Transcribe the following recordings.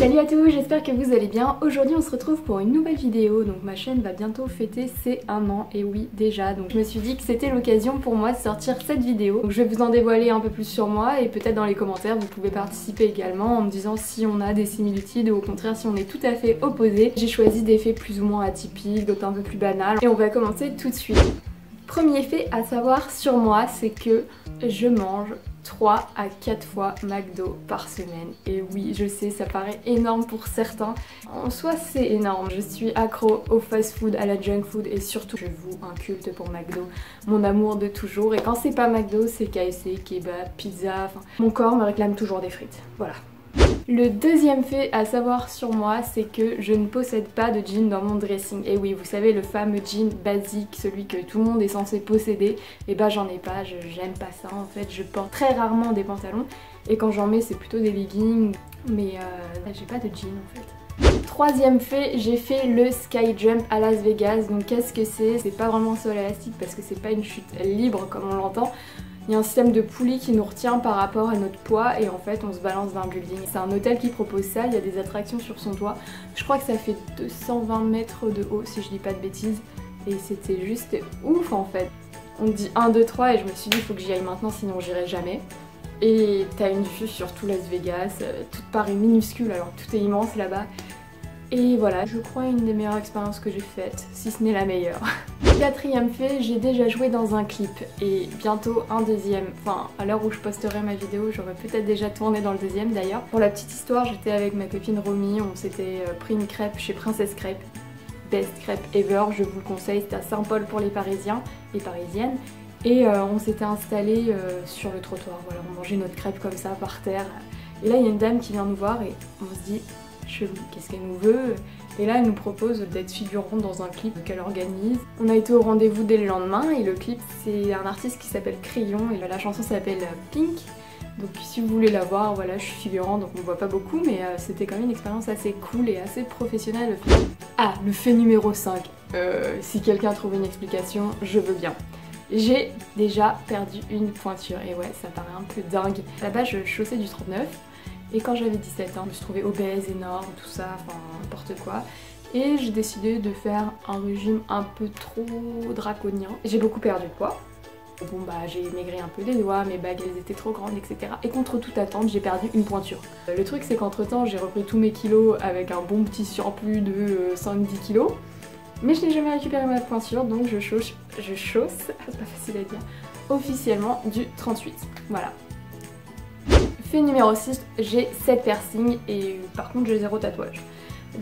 Salut à tous, j'espère que vous allez bien. Aujourd'hui on se retrouve pour une nouvelle vidéo, donc ma chaîne va bientôt fêter ses 1 an, et oui déjà, donc je me suis dit que c'était l'occasion pour moi de sortir cette vidéo. Donc je vais vous en dévoiler un peu plus sur moi et peut-être dans les commentaires vous pouvez participer également en me disant si on a des similitudes ou au contraire si on est tout à fait opposés. J'ai choisi des faits plus ou moins atypiques, d'autres un peu plus banals et on va commencer tout de suite. Premier fait à savoir sur moi, c'est que je mange 3 à 4 fois McDo par semaine. Et oui, je sais, ça paraît énorme pour certains. En soi, c'est énorme. Je suis accro au fast-food, à la junk food et surtout, je voue un culte pour McDo. Mon amour de toujours. Et quand c'est pas McDo, c'est KFC, kebab, pizza. Enfin, mon corps me réclame toujours des frites. Voilà. Le deuxième fait à savoir sur moi, c'est que je ne possède pas de jean dans mon dressing. Et oui, vous savez, le fameux jean basique, celui que tout le monde est censé posséder, et bah j'en ai pas, j'aime pas ça en fait. Je porte très rarement des pantalons et quand j'en mets c'est plutôt des leggings, mais j'ai pas de jean en fait. Troisième fait, j'ai fait le sky jump à Las Vegas. Donc qu'est-ce que c'est? C'est pas vraiment un sol élastique parce que c'est pas une chute libre comme on l'entend. Il y a un système de poulie qui nous retient par rapport à notre poids et en fait on se balance d'un building. C'est un hôtel qui propose ça, il y a des attractions sur son toit. Je crois que ça fait 220 mètres de haut si je dis pas de bêtises. Et c'était juste ouf en fait. On me dit 1, 2, 3 et je me suis dit il faut que j'y aille maintenant sinon j'irai jamais. Et t'as une vue sur tout Las Vegas, toute Paris minuscule alors que tout est immense là-bas. Et voilà, je crois une des meilleures expériences que j'ai faites, si ce n'est la meilleure. Quatrième fait, j'ai déjà joué dans un clip et bientôt un deuxième. Enfin, à l'heure où je posterai ma vidéo, j'aurais peut-être déjà tourné dans le deuxième d'ailleurs. Pour la petite histoire, j'étais avec ma copine Romy, on s'était pris une crêpe chez Princess Crêpe. Best crêpe ever, je vous le conseille, c'était à Saint-Paul pour les Parisiens et Parisiennes. Et on s'était installé sur le trottoir, voilà, on mangeait notre crêpe comme ça par terre. Et là, il y a une dame qui vient nous voir et on se dit chelou, qu'est-ce qu'elle nous veut? Et là elle nous propose d'être figurante dans un clip qu'elle organise. On a été au rendez-vous dès le lendemain et le clip c'est un artiste qui s'appelle Crayon et la chanson s'appelle Pink. Donc si vous voulez la voir, voilà, je suis figurante donc on voit pas beaucoup mais c'était quand même une expérience assez cool et assez professionnelle au final. Ah, le fait numéro 5, si quelqu'un trouve une explication, je veux bien. J'ai déjà perdu une pointure et ouais, ça paraît un peu dingue. Là-bas je chaussais du 39. Et quand j'avais 17 ans, je me suis trouvée obèse, énorme, tout ça, enfin n'importe quoi. Et j'ai décidé de faire un régime un peu trop draconien. J'ai beaucoup perdu de poids. Bon bah j'ai maigri un peu des doigts, mes bagues elles étaient trop grandes, etc. Et contre toute attente, j'ai perdu une pointure. Le truc c'est qu'entre temps, j'ai repris tous mes kilos avec un bon petit surplus de 5-10 kilos. Mais je n'ai jamais récupéré ma pointure, donc je chausse, c'est pas facile à dire, officiellement du 38. Voilà. Fait numéro 6, j'ai 7 piercings et par contre j'ai 0 tatouage.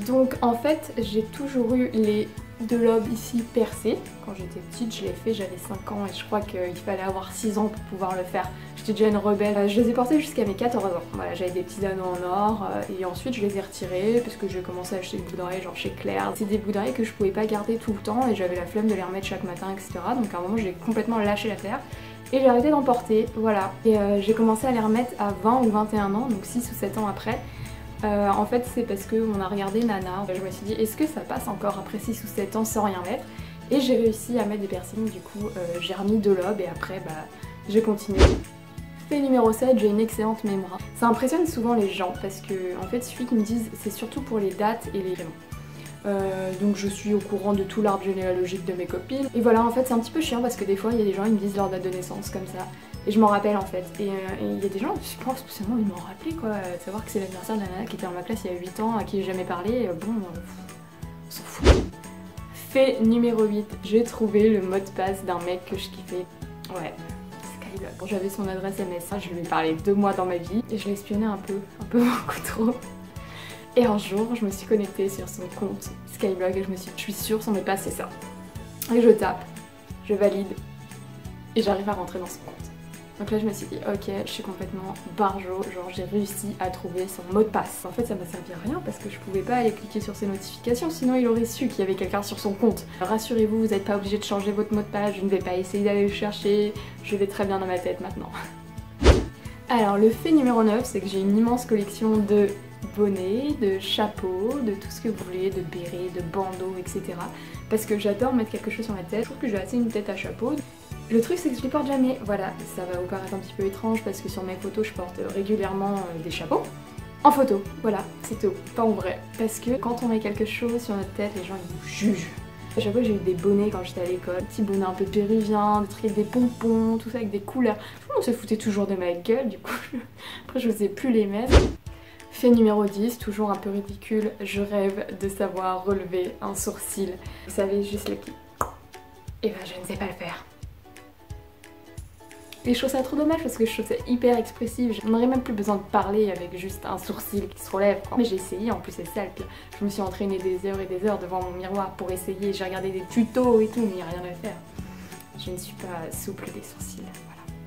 Donc en fait j'ai toujours eu les 2 lobes ici percés. Quand j'étais petite je l'ai fait, j'avais 5 ans et je crois qu'il fallait avoir 6 ans pour pouvoir le faire. J'étais déjà une rebelle. Je les ai portés jusqu'à mes 14 ans. Voilà, j'avais des petits anneaux en or et ensuite je les ai retirés parce que j'ai commencé à acheter des boucles d'oreilles genre chez Claire. C'est des boucles d'oreilles que je pouvais pas garder tout le temps et j'avais la flemme de les remettre chaque matin, etc. Donc à un moment j'ai complètement lâché l'affaire. Et j'ai arrêté d'en porter, voilà. Et j'ai commencé à les remettre à 20 ou 21 ans, donc 6 ou 7 ans après. En fait c'est parce qu'on a regardé Nana, je me suis dit est-ce que ça passe encore après 6 ou 7 ans sans rien mettre? Et j'ai réussi à mettre des piercings, du coup j'ai remis 2 lobes et après bah j'ai continué. Fait numéro 7, j'ai une excellente mémoire. Ça impressionne souvent les gens parce que en fait il suffit qu'ils me disent c'est surtout pour les dates et les prénoms. Donc je suis au courant de tout l'arbre généalogique de mes copines. Et voilà, en fait c'est un petit peu chiant parce que des fois il y a des gens ils me disent leur date de naissance comme ça. Et je m'en rappelle en fait. Et il y a des gens, je pense spécialement ils m'ont rappelé quoi. De savoir que c'est l'anniversaire de la nana qui était en ma classe il y a 8 ans, à qui j'ai jamais parlé. Bon, on s'en fout. Fait numéro 8, j'ai trouvé le mot de passe d'un mec que je kiffais. Ouais. Skyblock. Bon, j'avais son adresse MSN, je lui ai parlé 2 mois dans ma vie. Et je l'ai espionné un peu beaucoup trop. Et un jour, je me suis connectée sur son compte Skyblog et je suis sûre son mot de passe c'est ça. Et je tape, je valide et j'arrive à rentrer dans son compte. Donc là je me suis dit ok, je suis complètement barjo, genre j'ai réussi à trouver son mot de passe. En fait ça m'a servi à rien parce que je pouvais pas aller cliquer sur ses notifications sinon il aurait su qu'il y avait quelqu'un sur son compte. Rassurez-vous, vous n'êtes pas obligé de changer votre mot de passe, je ne vais pas essayer d'aller le chercher, je vais très bien dans ma tête maintenant. Alors le fait numéro 9 c'est que j'ai une immense collection de bonnets, de chapeaux, de tout ce que vous voulez, de bérets, de bandeaux, etc. Parce que j'adore mettre quelque chose sur ma tête, je trouve que j'ai assez une tête à chapeau. Le truc c'est que je les porte jamais, voilà, ça va vous paraître un petit peu étrange parce que sur mes photos je porte régulièrement des chapeaux. En photo, voilà, c'est tout, pas en vrai. Parce que quand on met quelque chose sur notre tête, les gens ils nous jugent. À chaque fois j'ai eu des bonnets quand j'étais à l'école, des petits bonnets un peu péruviens, des trucs avec des pompons, tout ça avec des couleurs. Tout le monde se foutait toujours de ma gueule, du coup après je n'osais plus les mettre. Fait numéro 10, toujours un peu ridicule, je rêve de savoir relever un sourcil. Vous savez, juste le petit... Et ben je ne sais pas le faire. Et je trouve ça trop dommage parce que je trouve ça hyper expressif. On n'aurait même plus besoin de parler avec juste un sourcil qui se relève, quoi. Mais j'ai essayé, en plus c'est ça le pire. Je me suis entraînée des heures et des heures devant mon miroir pour essayer. J'ai regardé des tutos et tout, mais il n'y a rien à faire. Je ne suis pas souple des sourcils,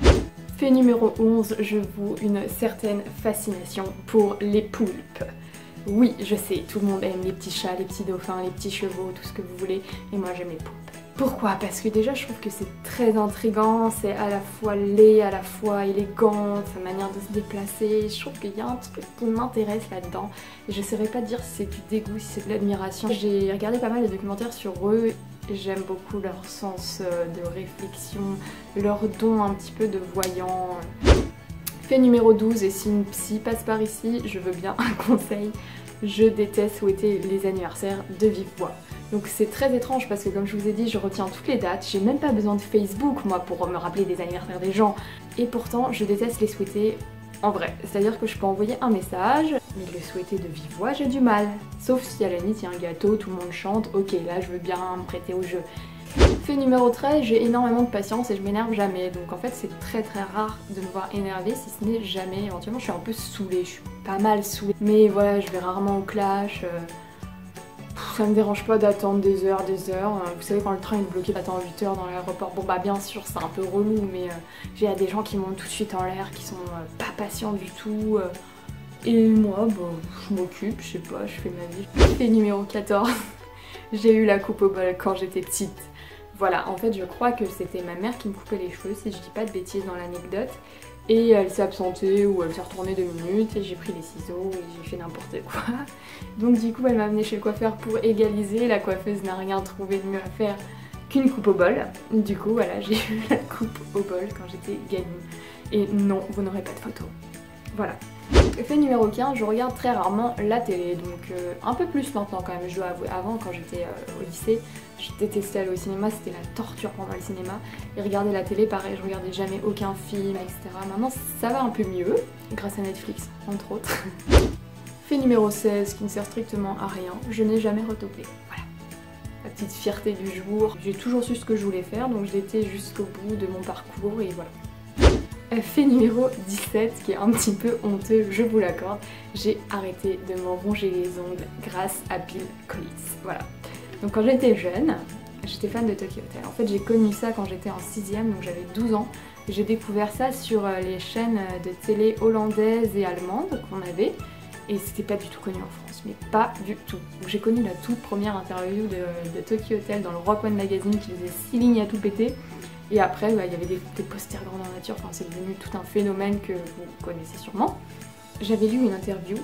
voilà. Fait numéro 11, je voue une certaine fascination pour les poulpes. Oui, je sais, tout le monde aime les petits chats, les petits dauphins, les petits chevaux, tout ce que vous voulez. Et moi j'aime les poulpes. Pourquoi? Parce que déjà je trouve que c'est très intriguant, c'est à la fois laid, à la fois élégant, sa manière de se déplacer. Je trouve qu'il y a un truc qui m'intéresse là-dedans. Et je ne saurais pas dire si c'est du dégoût, si c'est de l'admiration. J'ai regardé pas mal de documentaires sur eux. J'aime beaucoup leur sens de réflexion, leur don un petit peu de voyant. Fait numéro 12, et si une psy passe par ici, je veux bien un conseil. Je déteste souhaiter les anniversaires de vive voix. Donc c'est très étrange parce que comme je vous ai dit, je retiens toutes les dates, j'ai même pas besoin de Facebook moi pour me rappeler des anniversaires des gens. Et pourtant je déteste les souhaiter en vrai. C'est-à-dire que je peux envoyer un message, mais le souhaiter de vive voix j'ai du mal. Sauf si à la limite il y a un gâteau, tout le monde chante, ok là je veux bien me prêter au jeu. Fait numéro 13, j'ai énormément de patience et je m'énerve jamais. Donc en fait c'est très rare de me voir énervée si ce n'est jamais. Éventuellement je suis un peu saoulée, je suis pas mal saoulée. Mais voilà, je vais rarement au clash. Ça me dérange pas d'attendre des heures. Vous savez quand le train est bloqué, j'attends 8 heures dans l'aéroport. Bon bah bien sûr c'est un peu relou mais j'ai des gens qui montent tout de suite en l'air, qui sont pas patients du tout. Et moi bah je m'occupe, je sais pas, je fais ma vie. Fait numéro 14, j'ai eu la coupe au bol quand j'étais petite. Voilà, en fait je crois que c'était ma mère qui me coupait les cheveux si je dis pas de bêtises dans l'anecdote. Et elle s'est absentée ou elle s'est retournée 2 minutes et j'ai pris les ciseaux et j'ai fait n'importe quoi. Donc du coup elle m'a amenée chez le coiffeur pour égaliser, la coiffeuse n'a rien trouvé de mieux à faire qu'une coupe au bol. Du coup voilà, j'ai eu la coupe au bol quand j'étais gamine. Et non, vous n'aurez pas de photo. Voilà. Fait numéro 15, je regarde très rarement la télé, donc un peu plus maintenant quand même, je dois avouer. Avant quand j'étais au lycée, je détestais aller au cinéma, c'était la torture pendant le cinéma. Et regarder la télé, pareil, je regardais jamais aucun film, etc. Maintenant ça va un peu mieux, grâce à Netflix, entre autres. Fait numéro 16, qui ne sert strictement à rien, je n'ai jamais retopé. Voilà. La petite fierté du jour. J'ai toujours su ce que je voulais faire, donc je l'étais jusqu'au bout de mon parcours et voilà. Fait numéro 17, qui est un petit peu honteux, je vous l'accorde, j'ai arrêté de me ronger les ongles grâce à Bill Collins. Voilà. Donc quand j'étais jeune, j'étais fan de Tokyo Hotel. En fait j'ai connu ça quand j'étais en 6ème, donc j'avais 12 ans. J'ai découvert ça sur les chaînes de télé hollandaises et allemandes qu'on avait. Et c'était pas du tout connu en France, mais pas du tout. Donc j'ai connu la toute première interview de Tokyo Hotel dans le Rock One Magazine qui faisait 6 lignes à tout péter. Et après, il y avait des posters grandeur nature, enfin c'est devenu tout un phénomène que vous connaissez sûrement. J'avais lu une interview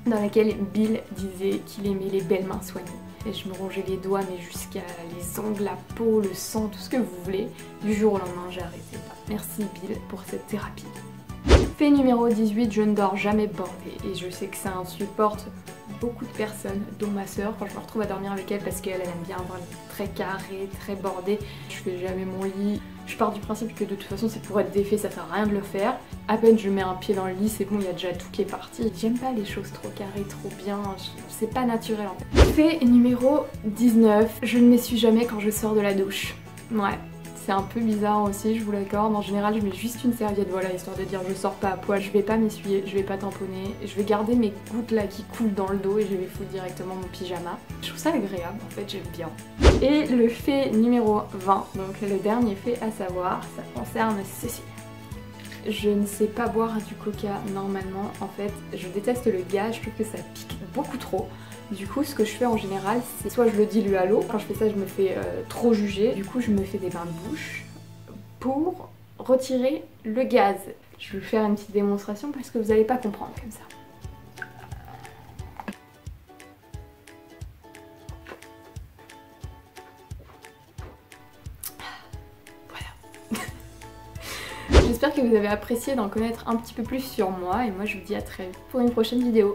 dans laquelle Bill disait qu'il aimait les belles mains soignées. Et je me rongeais les doigts, mais jusqu'à les ongles, la peau, le sang, tout ce que vous voulez. Du jour au lendemain, j'ai arrêté. Merci Bill pour cette thérapie. Fait numéro 18, je ne dors jamais bordée. Et je sais que ça insupporte beaucoup de personnes, dont ma soeur, quand je me retrouve à dormir avec elle parce qu'elle aime bien avoir les très carré, très bordé. Je fais jamais mon lit. Je pars du principe que de toute façon c'est pour être défait, ça sert à rien de le faire. À peine je mets un pied dans le lit, c'est bon, il y a déjà tout qui est parti. J'aime pas les choses trop carrées, trop bien, c'est pas naturel en fait. Fait numéro 19, je ne m'essuie jamais quand je sors de la douche. Ouais. C'est un peu bizarre aussi, je vous l'accorde. En général, je mets juste une serviette, voilà, histoire de dire je sors pas à poil, je vais pas m'essuyer, je vais pas tamponner, je vais garder mes gouttes là qui coulent dans le dos et je vais foutre directement mon pyjama. Je trouve ça agréable, en fait, j'aime bien. Et le fait numéro 20, donc le dernier fait à savoir, ça concerne ceci. Je ne sais pas boire du coca normalement, en fait, je déteste le gaz, je trouve que ça pique beaucoup trop. Du coup, ce que je fais en général, c'est soit je le dilue à l'eau, quand je fais ça, je me fais trop juger. Du coup, je me fais des bains de bouche pour retirer le gaz. Je vais vous faire une petite démonstration parce que vous n'allez pas comprendre comme ça. J'espère que vous avez apprécié d'en connaître un petit peu plus sur moi et moi je vous dis à très vite pour une prochaine vidéo.